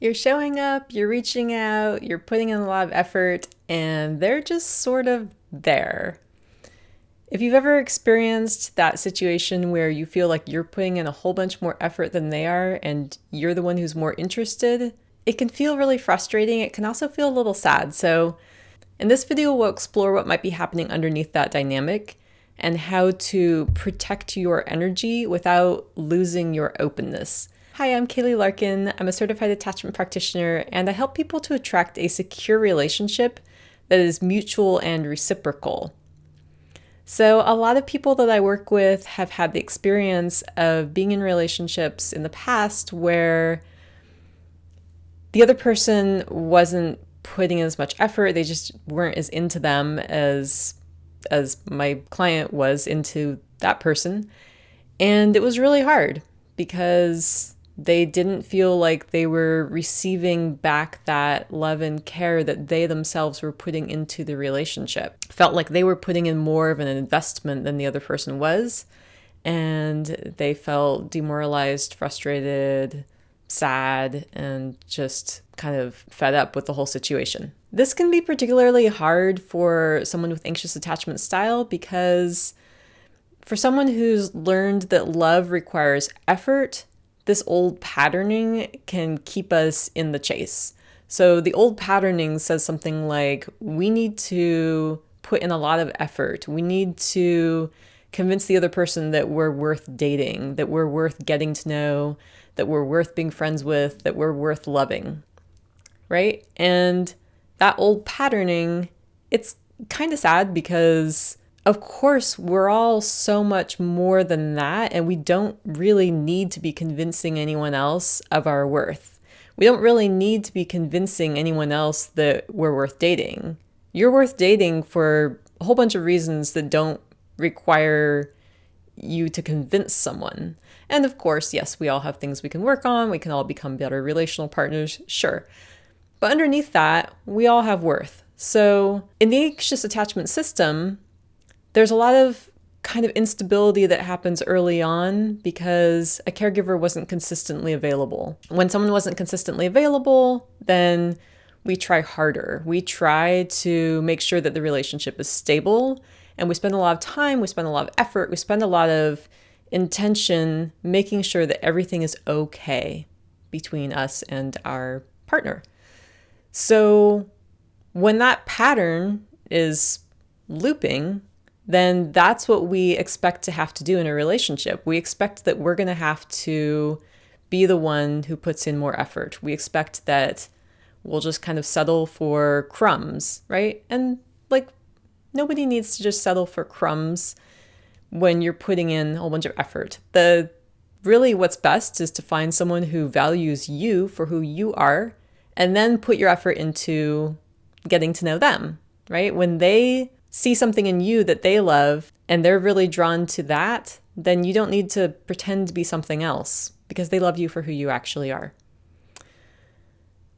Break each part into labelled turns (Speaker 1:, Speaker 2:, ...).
Speaker 1: You're showing up, you're reaching out, you're putting in a lot of effort, and they're just sort of there. If you've ever experienced that situation where you feel like you're putting in a whole bunch more effort than they are and you're the one who's more interested, it can feel really frustrating. It can also feel a little sad. So in this video, we'll explore what might be happening underneath that dynamic and how to protect your energy without losing your openness. Hi, I'm Kaylee Larkin. I'm a certified attachment practitioner, and I help people to attract a secure relationship that is mutual and reciprocal. So a lot of people that I work with have had the experience of being in relationships in the past where the other person wasn't putting in as much effort. They just weren't as into them as my client was into that person. And it was really hard because they didn't feel like they were receiving back that love and care that they themselves were putting into the relationship. Felt like they were putting in more of an investment than the other person was, and they felt demoralized, frustrated, sad, and just kind of fed up with the whole situation. This can be particularly hard for someone with anxious attachment style because for someone who's learned that love requires effort, this old patterning can keep us in the chase. So the old patterning says something like, we need to put in a lot of effort. We need to convince the other person that we're worth dating, that we're worth getting to know, that we're worth being friends with, that we're worth loving, right? And that old patterning, it's kind of sad because of course, we're all so much more than that, and we don't really need to be convincing anyone else of our worth. We don't really need to be convincing anyone else that we're worth dating. You're worth dating for a whole bunch of reasons that don't require you to convince someone. And of course, yes, we all have things we can work on. We can all become better relational partners, sure. But underneath that, we all have worth. So in the anxious attachment system, there's a lot of kind of instability that happens early on because a caregiver wasn't consistently available. When someone wasn't consistently available, then we try harder. We try to make sure that the relationship is stable, and we spend a lot of time, we spend a lot of effort, we spend a lot of intention making sure that everything is okay between us and our partner. So when that pattern is looping, then that's what we expect to have to do in a relationship. We expect that we're going to have to be the one who puts in more effort. We expect that we'll just kind of settle for crumbs, right? And like, nobody needs to just settle for crumbs when you're putting in a whole bunch of effort. Really what's best is to find someone who values you for who you are, and then put your effort into getting to know them, right? When they see something in you that they love and they're really drawn to that, then you don't need to pretend to be something else because they love you for who you actually are.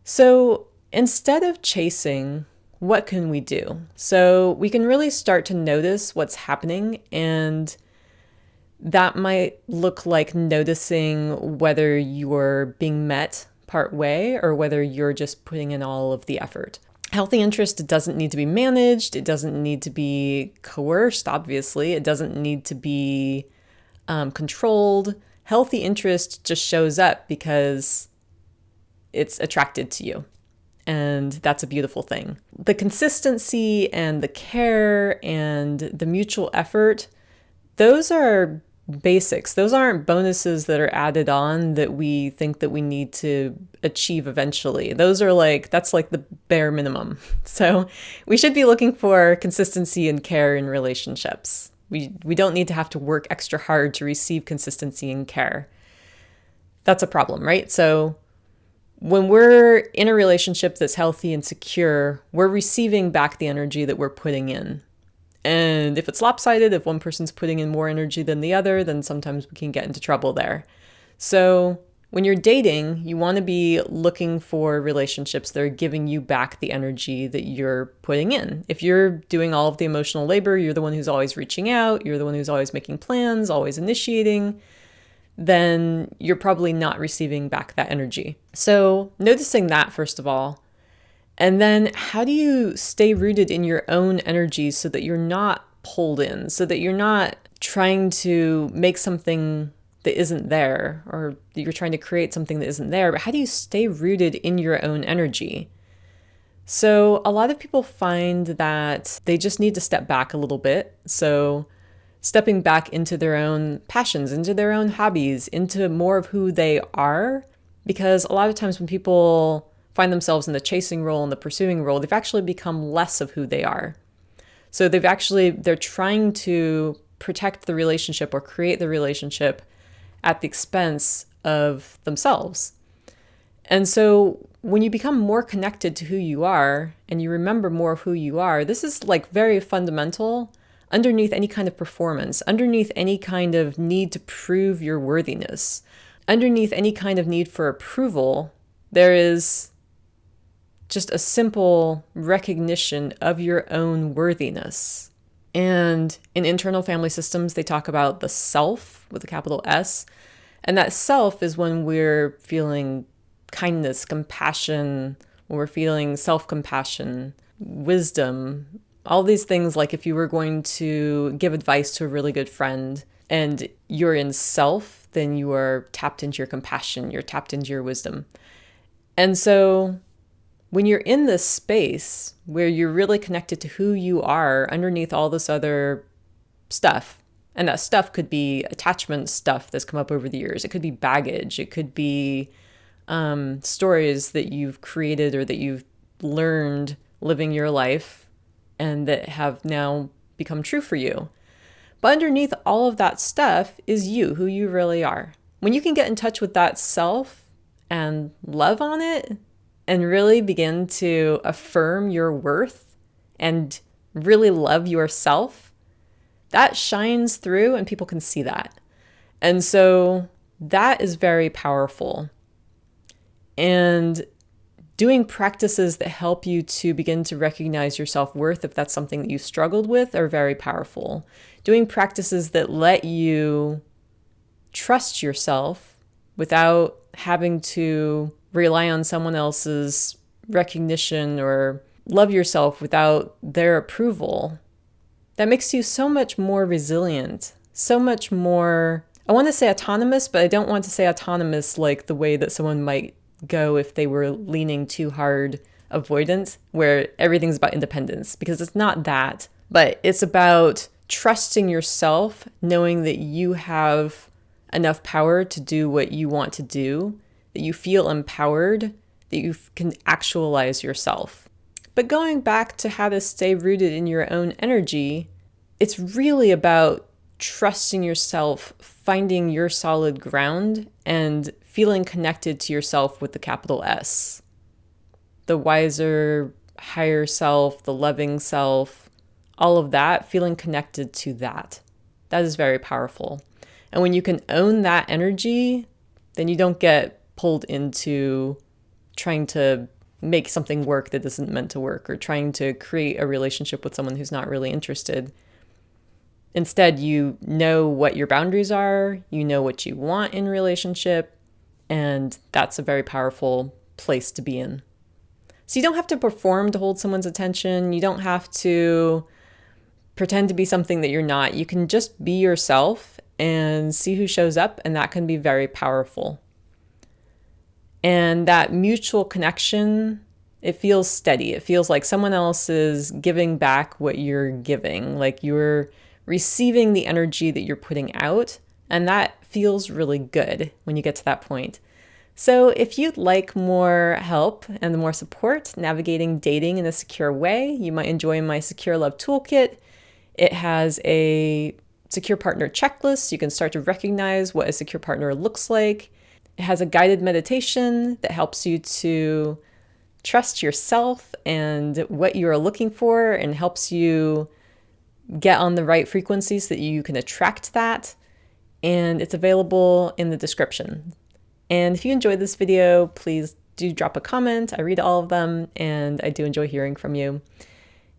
Speaker 1: So instead of chasing, what can we do? So we can really start to notice what's happening, and that might look like noticing whether you're being met part way or whether you're just putting in all of the effort. Healthy interest doesn't need to be managed. It doesn't need to be coerced, obviously. It doesn't need to be controlled. Healthy interest just shows up because it's attracted to you. And that's a beautiful thing. The consistency and the care and the mutual effort, those are basics. Those aren't bonuses that are added on that we think that we need to achieve eventually. That's like the bare minimum. So we should be looking for consistency and care in relationships. We don't need to have to work extra hard to receive consistency and care. That's a problem, right? So when we're in a relationship that's healthy and secure, we're receiving back the energy that we're putting in. And if it's lopsided, if one person's putting in more energy than the other, then sometimes we can get into trouble there. So when you're dating, you want to be looking for relationships that are giving you back the energy that you're putting in. If you're doing all of the emotional labor, you're the one who's always reaching out, you're the one who's always making plans, always initiating, then you're probably not receiving back that energy. So noticing that, first of all. And then how do you stay rooted in your own energy so that you're not pulled in, so that you're not trying to make something that isn't there, or you're trying to create something that isn't there, but how do you stay rooted in your own energy? So a lot of people find that they just need to step back a little bit. So stepping back into their own passions, into their own hobbies, into more of who they are. Because a lot of times when people find themselves in the chasing role and the pursuing role, they've actually become less of who they are. So they're trying to protect the relationship or create the relationship at the expense of themselves. And so when you become more connected to who you are and you remember more of who you are, this is like very fundamental underneath any kind of performance, underneath any kind of need to prove your worthiness, underneath any kind of need for approval, there is just a simple recognition of your own worthiness. And in internal family systems, they talk about the self with a capital S. And that self is when we're feeling kindness, compassion, when we're feeling self-compassion, wisdom, all these things. Like if you were going to give advice to a really good friend and you're in self, then you are tapped into your compassion, you're tapped into your wisdom. And so when you're in this space where you're really connected to who you are underneath all this other stuff, and that stuff could be attachment stuff that's come up over the years. It could be baggage. It could be stories that you've created or that you've learned living your life and that have now become true for you. But underneath all of that stuff is you, who you really are. When you can get in touch with that self and love on it and really begin to affirm your worth and really love yourself, that shines through and people can see that. And so that is very powerful. And doing practices that help you to begin to recognize your self-worth, if that's something that you've struggled with, are very powerful. Doing practices that let you trust yourself without having to rely on someone else's recognition or love yourself without their approval, that makes you so much more resilient, so much more, I want to say autonomous, but I don't want to say autonomous like the way that someone might go if they were leaning too hard avoidance, where everything's about independence, because it's not that, but it's about trusting yourself, knowing that you have enough power to do what you want to do, that you feel empowered, that you can actualize yourself. But going back to how to stay rooted in your own energy, it's really about trusting yourself, finding your solid ground, and feeling connected to yourself with the capital S. The wiser, higher self, the loving self, all of that, feeling connected to that. That is very powerful. And when you can own that energy, then you don't get pulled into trying to make something work that isn't meant to work, or trying to create a relationship with someone who's not really interested. Instead, you know what your boundaries are, you know what you want in a relationship, and that's a very powerful place to be in. So you don't have to perform to hold someone's attention. You don't have to pretend to be something that you're not. You can just be yourself and see who shows up, and that can be very powerful. And that mutual connection, it feels steady. It feels like someone else is giving back what you're giving, like you're receiving the energy that you're putting out. And that feels really good when you get to that point. So if you'd like more help and more support navigating dating in a secure way, you might enjoy my Secure Love Toolkit. It has a secure partner checklist, so you can start to recognize what a secure partner looks like. It has a guided meditation that helps you to trust yourself and what you are looking for, and helps you get on the right frequency so that you can attract that. And it's available in the description. And if you enjoyed this video, please do drop a comment. I read all of them, and I do enjoy hearing from you.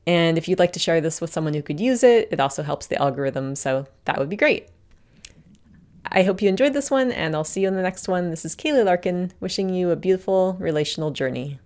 Speaker 1: And if you'd like to share this with someone who could use it, it also helps the algorithm, so that would be great. I hope you enjoyed this one, and I'll see you in the next one. This is Kaylee Larkin, wishing you a beautiful relational journey.